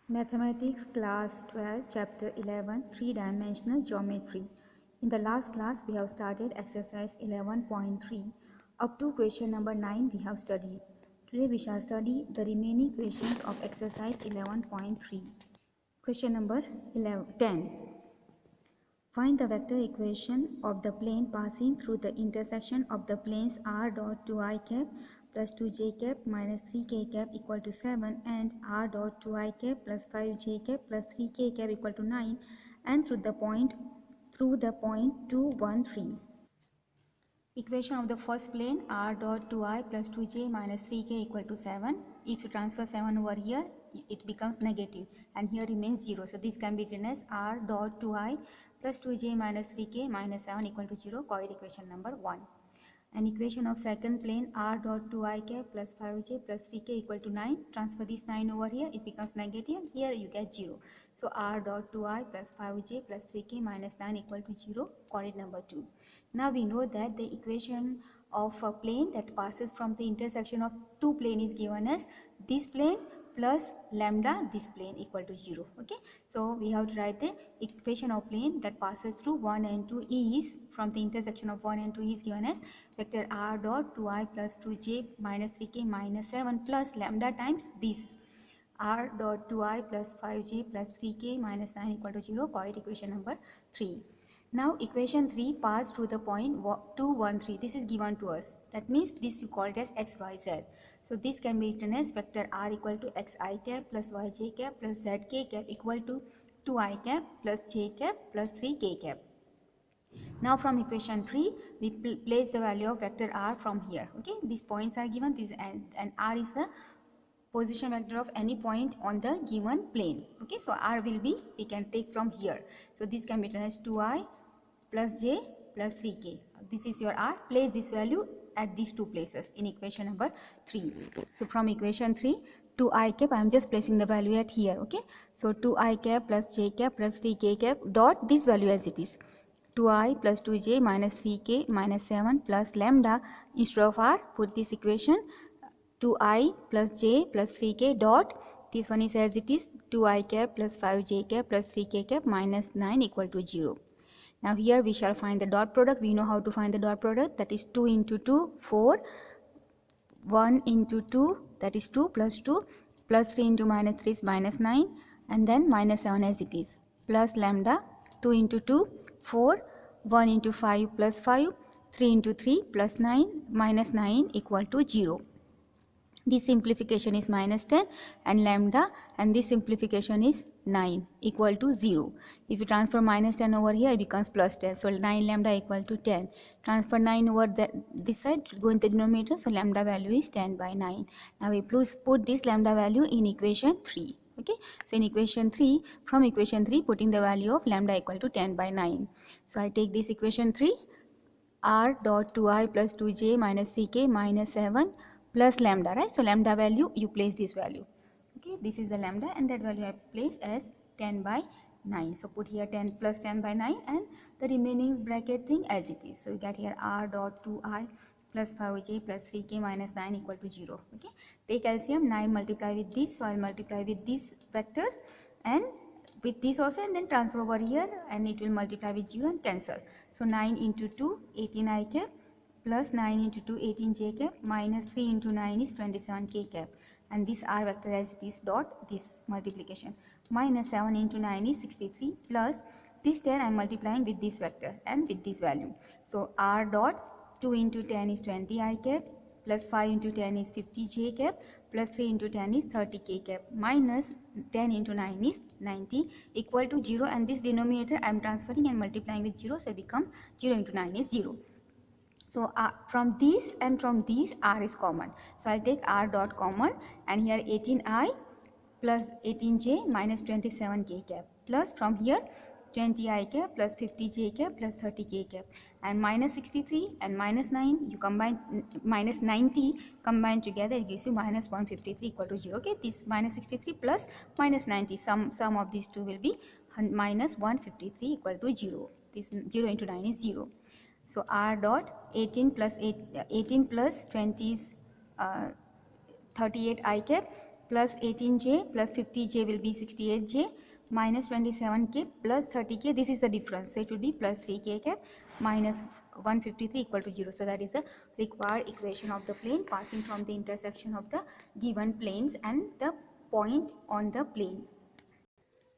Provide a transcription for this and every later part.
Mathematics Class 12 Chapter 11 Three-Dimensional Geometry. In the last class we have started exercise 11.3. Up to question number 9 we have studied. Today we shall study the remaining questions of exercise 11.3. Question number 10. Find the vector equation of the plane passing through the intersection of the planes r dot 2i cap plus 2j cap minus 3k cap equal to 7 and r dot 2i cap plus 5j cap plus 3k cap equal to 9 and through the point 2, 1, 3. Equation of the first plane r dot 2i plus 2j minus 3k equal to 7. If you transfer 7 over here, it becomes negative and here remains 0. So this can be written as r dot 2i plus 2j minus 3k minus 7 equal to 0, called equation number 1. An equation of second plane r dot 2i cap plus 5j plus 3k equal to 9. Transfer this 9 over here, it becomes negative and here you get 0. So r dot 2i plus 5j plus 3k minus 9 equal to 0, coordinate number 2. Now we know that the equation of a plane that passes from the intersection of two planes is given as this plane plus lambda this plane equal to 0. Okay, so we have to write the equation of plane that passes through 1 and 2 is from the intersection of 1 and 2 is given as vector r dot 2i plus 2j minus 3k minus 7 plus lambda times this r dot 2i plus 5j plus 3k minus 9 equal to 0, called equation number 3. Now equation 3 passed through the point 2, 1, 3. This is given to us. That means this you call it as x, y, z. So this can be written as vector r equal to xi cap plus yj cap plus zk cap equal to 2i cap plus j cap plus 3k cap. Now from equation 3 we place the value of vector r from here. Okay, these points are given, this and r is the position vector of any point on the given plane. Okay, so r will be, we can take from here. So this can be written as 2i plus j plus 3k. This is your r. Place this value at these two places in equation number 3. So from equation 3, 2i cap, I am just placing the value at here. Okay, so 2i cap plus j cap plus 3k cap dot this value as it is, 2i plus 2j minus 3k minus 7 plus lambda. Instead of r, put this equation 2i plus j plus 3k dot this one is as it is, 2i cap plus 5j cap plus 3k cap minus 9 equal to 0. Now here we shall find the dot product. We know how to find the dot product, that is 2 into 2 4, 1 into 2 that is 2 plus 2 plus 3 into minus 3 is minus 9 and then minus 7 as it is plus lambda 2 into 2 4, 1 into 5 plus 5, 3 into 3 plus 9 minus 9 equal to 0. This simplification is minus 10 and lambda, and this simplification is 9 equal to 0. If you transfer minus 10 over here, it becomes plus 10. So 9 lambda equal to 10. Transfer 9 over this side, go in the denominator. So lambda value is 10 by 9. Now we put this lambda value in equation 3. Okay, so in equation 3, from equation 3, putting the value of lambda equal to 10 by 9. So I take this equation 3, r dot 2i plus 2j minus 3k minus 7 plus lambda, right? So lambda value, you place this value. Okay, this is the lambda and that value I place as 10 by 9. So put here 10 plus 10 by 9 and the remaining bracket thing as it is. So you get here r dot 2i plus 5j plus 3k minus 9 equal to 0. Okay, take LCM, 9 multiply with this, so I'll multiply with this vector and with this also, and then transfer over here and it will multiply with 0 and cancel. So 9 into 2 18i cap plus 9 into 2 18j cap minus 3 into 9 is 27k cap, and this r vector as it is dot this multiplication, minus 7 into 9 is 63 plus this 10 I am multiplying with this vector and with this value. So r dot 2 into 10 is 20i cap plus 5 into 10 is 50j cap plus 3 into 10 is 30k cap minus 10 into 9 is 90 equal to 0, and this denominator I am transferring and multiplying with 0, so it becomes 0 into 9 is 0. So from this and from these r is common. So I'll take r dot common, and here 18i plus 18j minus 27k cap plus from here 20i cap plus 50j cap plus 30k cap, and minus 63 and minus 9 you combine, minus 90 combined together, it gives you minus 153 equal to 0. Okay, this minus 63 plus minus 90, sum of these two will be minus 153 equal to 0. This 0 into 9 is 0. So r dot 18 plus 20 is 38 I cap plus 18j plus 50j will be 68j minus 27k plus 30k. This is the difference, so it will be plus 3k cap minus 153 equal to 0. So that is the required equation of the plane passing from the intersection of the given planes and the point on the plane.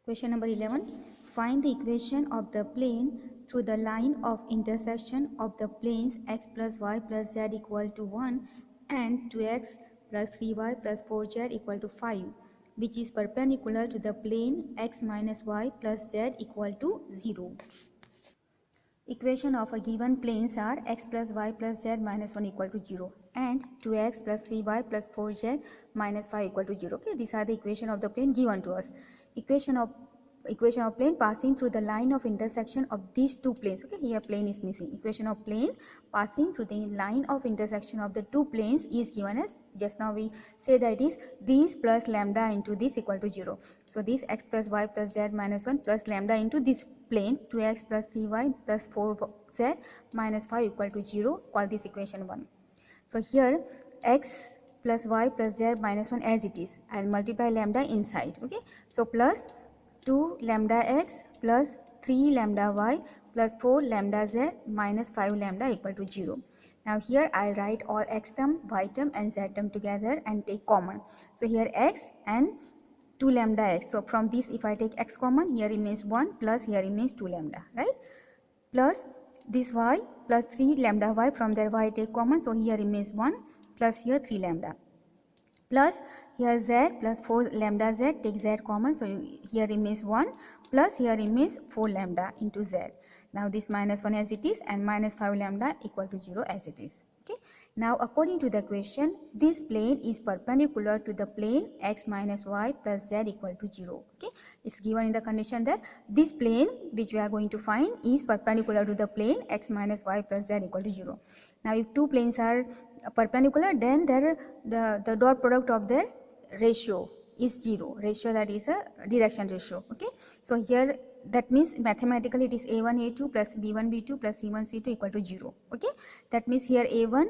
Question number 11. Find the equation of the plane through the line of intersection of the planes x plus y plus z equal to 1 and 2x plus 3y plus 4z equal to 5, which is perpendicular to the plane x minus y plus z equal to 0. Equation of a given planes are x plus y plus z minus 1 equal to 0 and 2x plus 3y plus 4z minus 5 equal to 0. Okay, these are the equation of the plane given to us. Equation of plane passing through the line of intersection of these two planes. Okay, here plane is missing. Equation of plane passing through the line of intersection of the two planes is given as, just now we say that it is this plus lambda into this equal to 0. So this x plus y plus z minus 1 plus lambda into this plane 2x plus 3y plus 4z minus 5 equal to 0, call this equation 1. So here x plus y plus z minus 1 as it is, I'll multiply lambda inside. Okay, so plus 2 lambda x plus 3 lambda y plus 4 lambda z minus 5 lambda equal to 0. Now here I'll write all x term, y term and z term together and take common. So here x and 2 lambda x. So from this if I take x common, here remains 1 plus here remains 2 lambda, right? Plus this y plus 3 lambda y, from there y take common, so here remains 1 plus here 3 lambda. Plus here z plus 4 lambda z, take z common, so here remains 1 plus here remains 4 lambda into z. Now this minus 1 as it is and minus 5 lambda equal to 0 as it is. Okay. Now according to the question, this plane is perpendicular to the plane x minus y plus z equal to 0. Okay, it's given in the condition that this plane which we are going to find is perpendicular to the plane x minus y plus z equal to 0. Now if two planes are perpendicular, then the dot product of their ratio is 0. Ratio, that is a direction ratio. Okay, so here that means mathematically it is a1 a2 plus b1 b2 plus c1 c2 equal to 0. Okay, that means here a1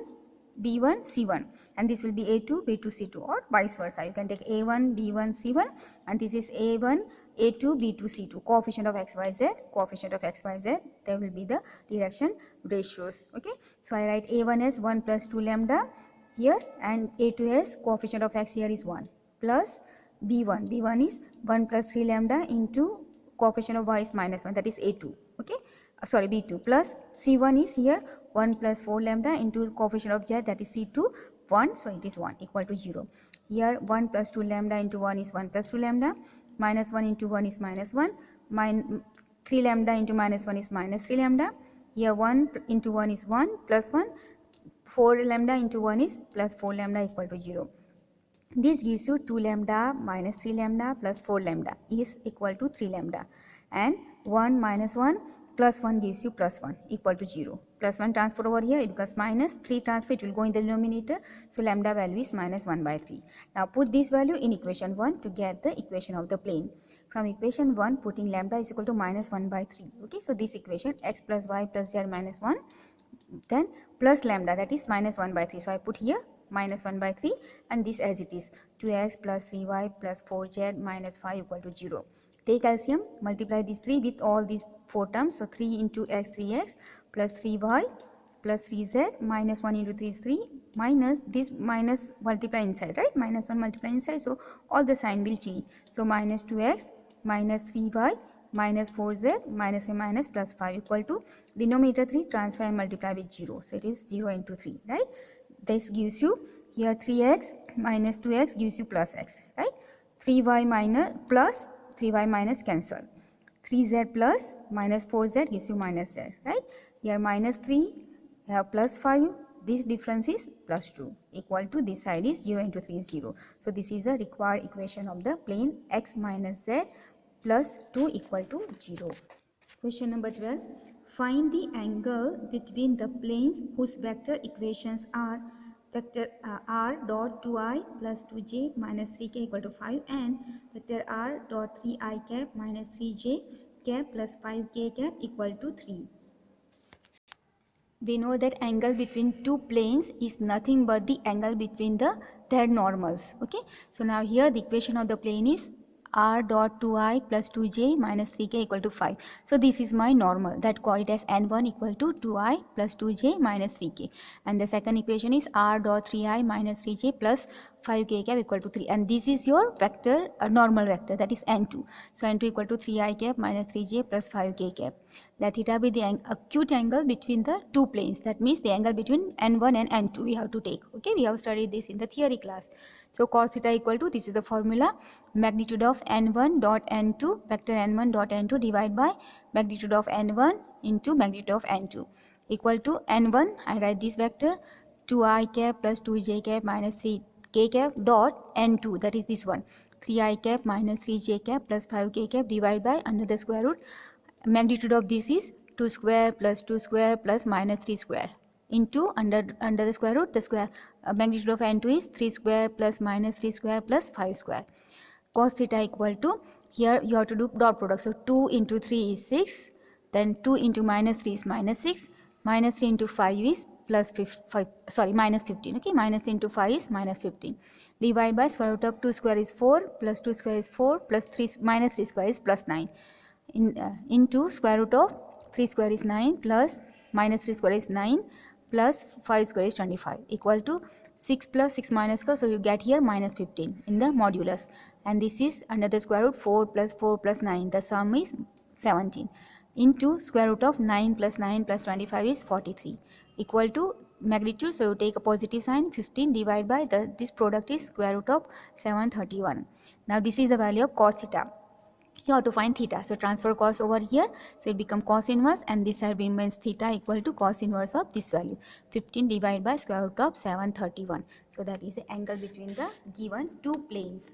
b1 c1 and this will be a2 b2 c2 or vice versa. You can take a1 b1 c1 and this is a1 a2 b2 c2, coefficient of xyz, there will be the direction ratios. Okay, so I write a1 as 1 plus 2 lambda here and a2 as coefficient of x here is 1 plus b1 is 1 plus 3 lambda into coefficient of y is minus 1, that is a2. Okay, sorry b2 plus c1 is here 1 plus 4 lambda into coefficient of z, that is c2 1, so it is 1 equal to 0. Here 1 plus 2 lambda into 1 is 1 plus 2 lambda, minus 1 into 1 is minus 1, 3 lambda into minus 1 is minus 3 lambda. Here 1 into 1 is 1 plus 1, 4 lambda into 1 is plus 4 lambda equal to 0. This gives you 2 lambda minus 3 lambda plus 4 lambda is equal to 3 lambda, and 1 minus 1 plus 1 gives you plus 1 equal to 0. Plus 1 transfer over here because minus 3 transfer, it will go in the denominator, so lambda value is minus 1 by 3. Now put this value in equation 1 to get the equation of the plane. From equation 1, putting lambda is equal to minus 1 by 3. Okay, so this equation x plus y plus z minus 1, then plus lambda, that is minus 1 by 3. So I put here minus 1 by 3 and this as it is 2x plus 3y plus 4z minus 5 equal to 0. Take LCM, multiply these 3 with all these 4 terms. So 3 into x 3x plus 3y plus 3z minus 1 into 3 is 3 minus this minus multiply inside, right? Minus 1 multiply inside, so all the sign will change. So minus 2x minus 3y minus 4z minus a minus plus 5 equal to denominator 3 transfer and multiply with 0. So it is 0 into 3, right? This gives you here 3x minus 2x gives you plus x, right? 3y minus plus 3y minus cancel. 3z plus minus 4z gives you minus z, right? Here minus 3, here plus 5, this difference is plus 2 equal to this side is 0 into 3 is 0. So this is the required equation of the plane x minus z plus 2 equal to 0. Question number 12. Find the angle between the planes whose vector equations are vector r dot 2i plus 2j minus 3k equal to 5 and vector r dot 3i cap minus 3j cap plus 5k cap equal to 3. We know that angle between two planes is nothing but the angle between the their normals. Okay, so now here the equation of the plane is r dot 2i plus 2j minus 3k equal to 5. So this is my normal, that call it as n1 equal to 2i plus 2j minus 3k, and the second equation is r dot 3i minus 3j plus 5k cap equal to 3, and this is your vector, normal vector, that is n2. So n2 equal to 3i cap minus 3j plus 5k cap. Let theta be the acute angle between the two planes, that means the angle between n1 and n2 we have to take. Okay, we have studied this in the theory class. So cos theta equal to, this is the formula, magnitude of n1 dot n2, vector n1 dot n2 divided by magnitude of n1 into magnitude of n2 equal to n1, I write this vector, 2i cap plus 2j cap minus 3k cap dot n2, that is this one, 3i cap minus 3j cap plus 5k cap divided by under the square root, magnitude of this is 2 square plus 2 square plus minus 3 square into under the square root, the square magnitude of n2 is 3 square plus minus 3 square plus 5 square. Cos theta equal to, here you have to do dot product, so 2 into 3 is 6, then 2 into minus 3 is minus 6, minus 3 into 5 is plus 5, sorry, minus 15. Okay, minus 3 into 5 is minus 15, divide by square root of 2 square is 4 plus 2 square is 4 plus 3 minus 3 square is plus 9 into square root of 3 square is 9 plus minus 3 square is 9 plus 5 square is 25 equal to 6 plus 6 minus square, so you get here minus 15 in the modulus, and this is under the square root 4 plus 9, the sum is 17 into square root of 9 plus 25 is 43 equal to magnitude, so you take a positive sign, 15 divided by this product is square root of 731. Now this is the value of cos theta. You have to find theta, so transfer cos over here, so it becomes cos inverse, and this side remains theta equal to cos inverse of this value, 15 divided by square root of 731. So that is the angle between the given two planes.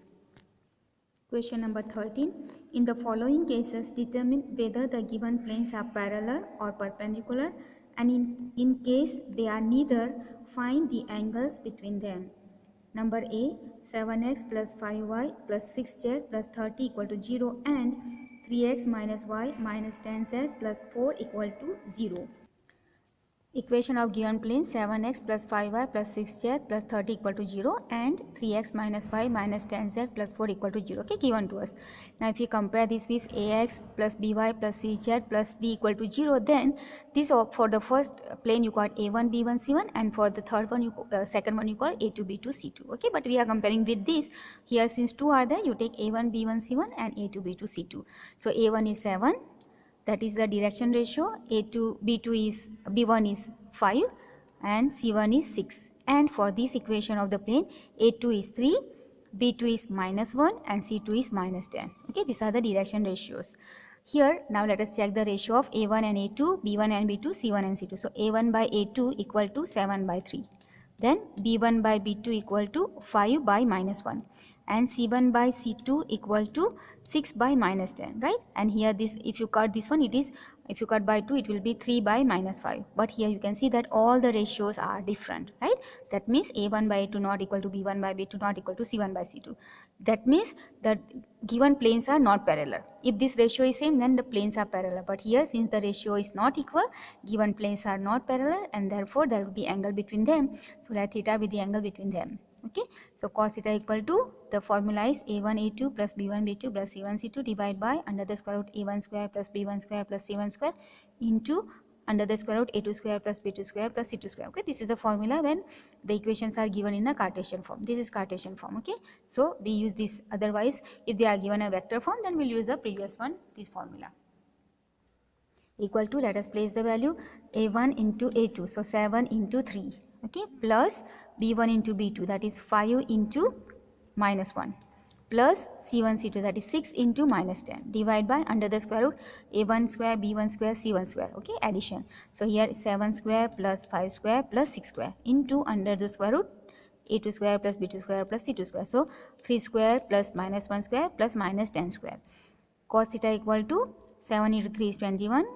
Question number 13. In the following cases, determine whether the given planes are parallel or perpendicular, and in case they are neither, find the angles between them. Number A, 7x plus 5y plus 6z plus 30 equal to 0, and 3x minus y minus 10z plus 4 equal to 0. Equation of given plane 7x plus 5y plus 6z plus 30 equal to 0 and 3x minus y minus 10z plus 4 equal to 0. Okay, given to us. Now if you compare this with ax plus by plus cz plus d equal to 0, then this, for the first plane you got a1 b1 c1, and for the third one second one you got a2 b2 c2. Okay, but we are comparing with this here, since 2 are there, you take a1 b1 c1 and a2 b2 c2. So a1 is 7, that is the direction ratio, b2 is b1 is 5 and c1 is 6, and for this equation of the plane a2 is 3, b2 is minus 1 and c2 is minus 10. Okay, these are the direction ratios. Here now let us check the ratio of a1 and a2, b1 and b2, c1 and c2. So a1 by a2 equal to 7 by 3, then b1 by b2 equal to 5 by minus 1, and c1 by c2 equal to 6 by minus 10, right? And here this, if you cut this one, it is, if you cut by 2 it will be 3 by minus 5, but here you can see that all the ratios are different, right? That means a1 by a2 not equal to b1 by b2 not equal to c1 by c2. That means that given planes are not parallel. If this ratio is same, then the planes are parallel, but here since the ratio is not equal, given planes are not parallel, and therefore there will be angle between them. So let theta be the angle between them. Okay, so cos theta equal to, the formula is a1 a2 plus b1 b2 plus c1 c2 divided by under the square root a1 square plus b1 square plus c1 square into under the square root a2 square plus b2 square plus c2 square. Okay, this is the formula when the equations are given in a Cartesian form. This is Cartesian form. Okay, so we use this. Otherwise, if they are given a vector form, then we'll use the previous one, this formula. Equal to, let us place the value, a1 into a2, so 7 into 3. Okay, plus b1 into b2, that is 5 into minus 1, plus c1 c2, that is 6 into minus 10, divide by under the square root a1 square b1 square c1 square. Okay, addition. So here 7 square plus 5 square plus 6 square into under the square root a2 square plus b2 square plus c2 square. So 3 square plus minus 1 square plus minus 10 square. Cos theta equal to 7 into 3 is 21,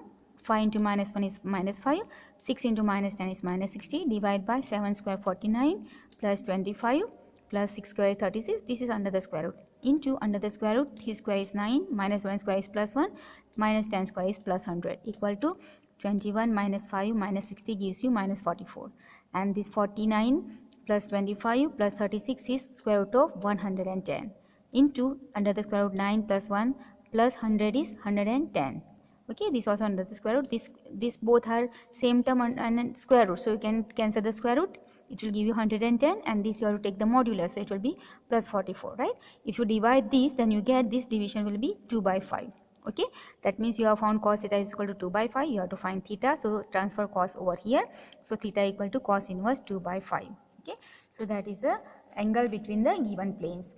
5 into minus 1 is minus 5, 6 into minus 10 is minus 60, divide by 7 square 49 plus 25 plus 6 square 36, this is under the square root, into under the square root 3 square is 9, minus 1 square is plus 1, minus 10 square is plus 100, equal to 21 minus 5 minus 60 gives you minus 44, and this 49 plus 25 plus 36 is square root of 110 into under the square root 9 plus 1 plus 100 is 110. Okay, this also under the square root. This both are same term and square root, so you can cancel the square root. It will give you 110, and this you have to take the modulus, so it will be plus 44, right? If you divide this, then you get this division will be 2 by 5. Okay, that means you have found cos theta is equal to 2 by 5. You have to find theta, so transfer cos over here. So theta equal to cos inverse 2 by 5. Okay, so that is the angle between the given planes.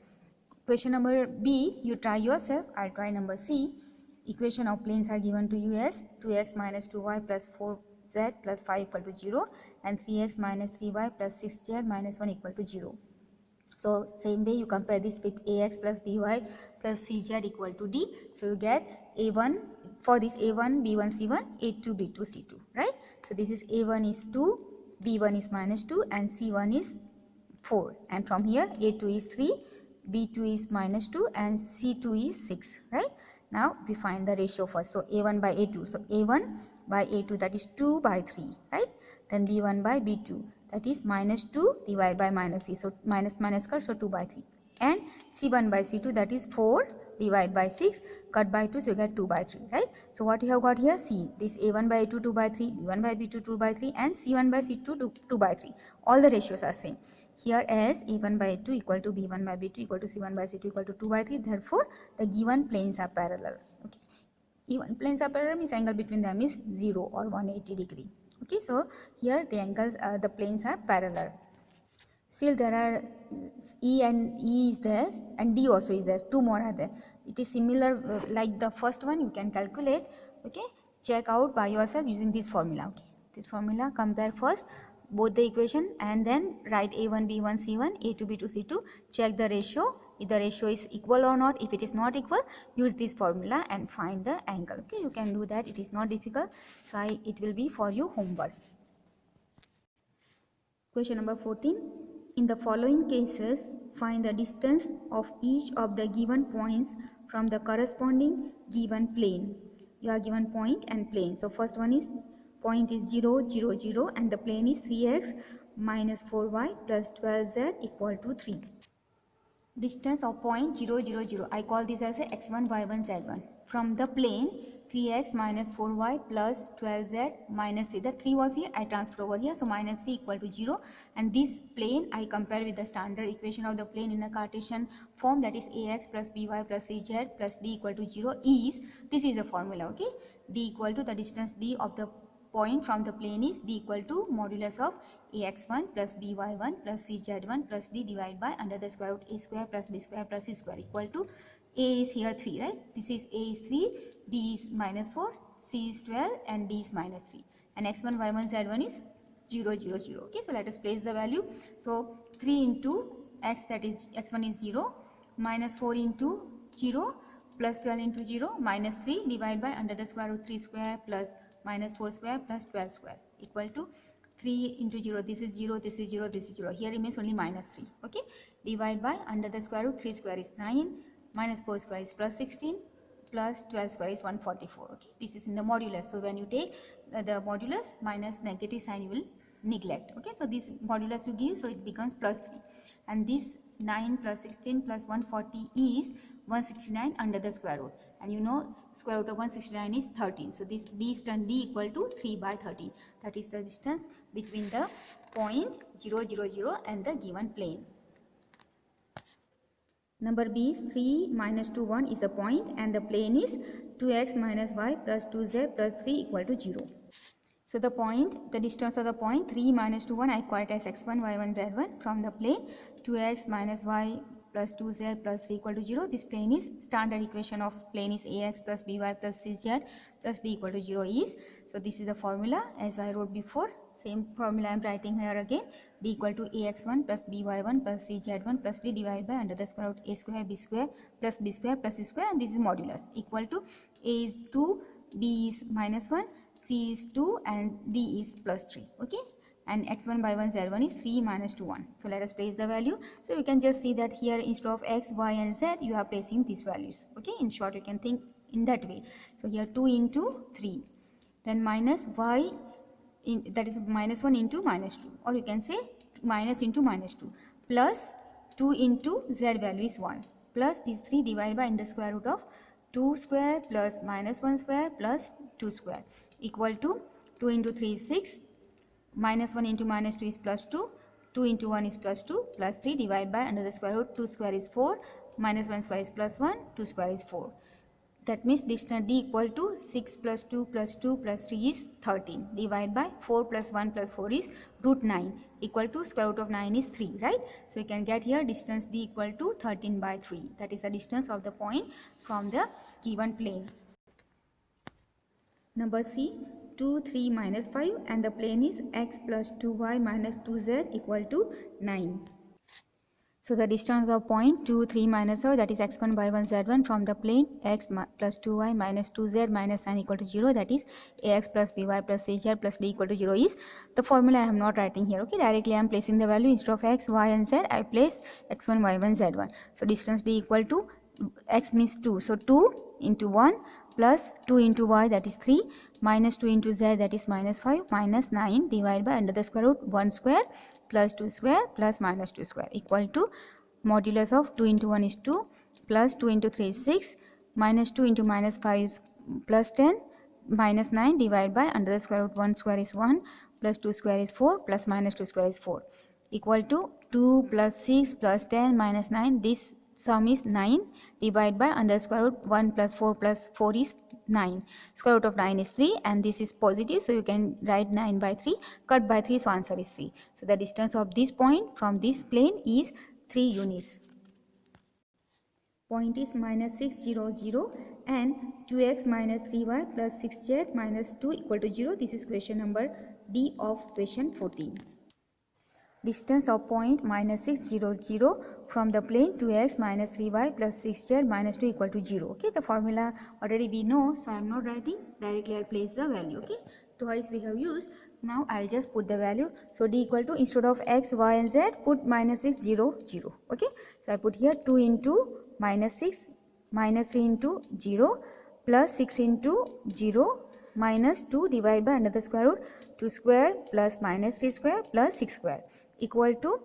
Question number B, you try yourself. I'll try number C. Equation of planes are given to you as 2x minus 2y plus 4z plus 5 equal to 0 and 3x minus 3y plus 6z minus 1 equal to 0. So same way you compare this with ax plus by plus cz equal to d. So you get a1 for this a1 b1 c1 a2 b2 c2, right? So this is a1 is 2, b1 is minus 2 and c1 is 4, and from here a2 is 3, b2 is minus 2 and c2 is 6, right? Now we find the ratio first. So a1 by a2, so a1 by a2, that is 2 by 3, right? Then b1 by b2, that is minus 2 divided by minus 3, so minus minus cut, so 2 by 3, and c1 by c2, that is 4 divided by 6 cut by 2, so you get 2 by 3, right? So what you have got here, see this a1 by a2 2 by 3, b1 by b2 2 by 3 and c1 by c2 2 by 3, all the ratios are same here as a1 by a2 equal to b1 by b2 equal to c1 by c2 equal to 2 by 3. Therefore the given planes are parallel. Okay, even planes are parallel means angle between them is 0 or 180 degree. Okay, so here the angles the planes are parallel. Still there are E and E is there and D also is there, two more are there. It is similar like the first one, you can calculate. Okay, check out by yourself using this formula. Okay, this formula, compare first both the equation and then write a1 b1 c1 a2 b2 c2, check the ratio, if the ratio is equal or not. If it is not equal, use this formula and find the angle. Okay, you can do that, it is not difficult, so it will be for you homework. Question number 14. In the following cases, find the distance of each of the given points from the corresponding given plane. You are given point and plane. So first one is point is 0 0 0 and the plane is 3x minus 4y plus 12z equal to 3. Distance of point 0 0 0, I call this as a x1 y1 z1 from the plane 3x minus 4y plus 12z minus 3. The 3 was here, I transfer over here, so minus 3 equal to 0, and this plane I compare with the standard equation of the plane in a Cartesian form, that is ax plus by plus cz plus d equal to 0 is, this is a formula. Okay, d equal to the distance d of the point from the plane is d equal to modulus of ax1 plus by1 plus cz1 plus d divided by under the square root a square plus b square plus c square equal to a is here 3, right? This is a is 3, b is minus 4, c is 12 and d is minus 3, and x1 y1 z1 is 0 0 0. Okay, so let us place the value. So 3 into x, that is x1 is 0, minus 4 into 0 plus 12 into 0 minus 3 divided by under the square root 3 square plus minus 4 square plus 12 square equal to 3 into 0, this is 0, this is 0, this is 0, here remains only minus 3. Okay, divide by under the square root 3 square is 9, minus 4 square is plus 16, plus 12 square is 144. Okay, this is in the modulus, so when you take the modulus, minus negative sign you will neglect. Okay, so this modulus you give, so it becomes plus 3, and this 9 plus 16 plus 140 is 169 under the square root, and you know square root of 169 is 13, so this d is turn d equal to 3 by 13. That is the distance between the point 0 0 0 and the given plane. Number B is 3 minus 2 1 is the point and the plane is 2x minus y plus 2z plus 3 equal to 0. So the point, the distance of the point 3 minus 2 1 I call it as x1 y1 z1 from the plane 2x minus y plus 2z plus 3 equal to 0. This plane is standard equation of plane is ax plus by plus cz plus d equal to 0 is. So this is the formula as I wrote before. Same formula I am writing here again, d equal to ax1 plus by1 plus cz1 plus d divided by under the square root a square b square plus b square plus c square, and this is modulus equal to a is 2, b is minus 1, c is 2 and d is plus 3. Okay, and x1 by 1 z1 is 3 minus 2 1. So let us place the value. So you can just see that here instead of x, y and z you are placing these values. Okay, in short you can think in that way. So here 2 into 3, then minus y that is minus 1 into minus 2, or you can say minus into minus 2 plus 2 into z value is 1 plus these 3 divided by under square root of 2 square plus minus 1 square plus 2 square equal to 2 into 3 is 6, minus 1 into minus 2 is plus 2, 2 into 1 is plus 2 plus 3 divided by under the square root 2 square is 4, minus 1 square is plus 1, 2 square is 4. That means distance d equal to 6 plus 2 plus 2 plus 3 is 13 divided by 4 plus 1 plus 4 is root 9 equal to square root of 9 is 3, right? So you can get here distance d equal to 13 by 3. That is the distance of the point from the given plane. Number C, 2, 3 minus 5 and the plane is x plus 2y minus 2z equal to 9. So the distance of point 2, 3 minus 5 that is x1 by 1 z1 from the plane x plus 2y minus 2z minus 9 equal to 0, that is ax plus by plus cz plus d equal to 0 is the formula I am not writing here. Okay, directly I am placing the value instead of x, y and z I place x1, y1, z1. So distance d equal to x means 2. So 2 into 1 plus 2 into y that is 3 minus 2 into z that is minus 5 minus 9 divided by under the square root 1 square plus 2 square plus minus 2 square equal to modulus of 2 into 1 is 2 plus 2 into 3 is 6 minus 2 into minus 5 is plus 10 minus 9 divided by under the square root 1 square is 1 plus 2 square is 4 plus minus 2 square is 4 equal to 2 plus 6 plus 10 minus 9. This sum is 9 divided by under square root 1 plus 4 is 9. Square root of 9 is 3 and this is positive, so you can write 9 by 3, cut by 3, so answer is 3. So the distance of this point from this plane is 3 units. Point is minus 6, 0, 0 and 2x minus 3y plus 6z minus 2 equal to 0. This is question number D of question 14. Distance of point minus 6, 0, 0 from the plane 2x minus 3y plus 6z minus 2 equal to 0. Okay, the formula already we know, so I am not writing, directly I will place the value. Okay, twice we have used, now I will just put the value. So d equal to, instead of x, y and z, put minus 6, 0, 0. Okay, so I put here 2 into minus 6 minus 3 into 0 plus 6 into 0 minus 2 divided by under the square root 2 square plus minus 3 square plus 6 square equal to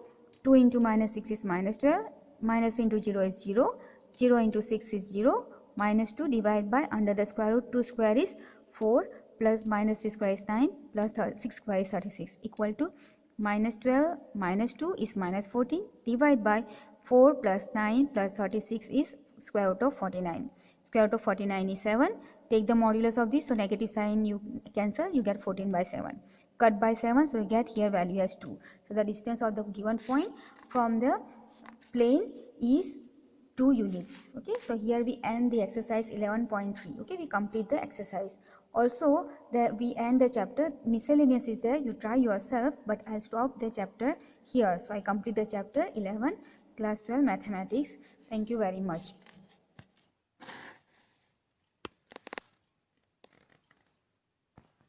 2 into minus 6 is minus 12, minus into 0 is 0, 0 into 6 is 0, minus 2 divided by under the square root 2 square is 4 plus minus 3 square is 9 plus 6 square is 36 equal to minus 12 minus 2 is minus 14 divided by 4 plus 9 plus 36 is square root of 49. Square root of 49 is 7. Take the modulus of this, so negative sign you cancel, you get 14 by 7. Cut by 7, so we get here value as 2. So the distance of the given point from the plane is 2 units. Okay, so here we end the exercise 11.3. okay, we complete the exercise. Also we end the chapter. Miscellaneous is there, you try yourself, but I'll stop the chapter here. So I complete the chapter 11 class 12 mathematics. Thank you very much.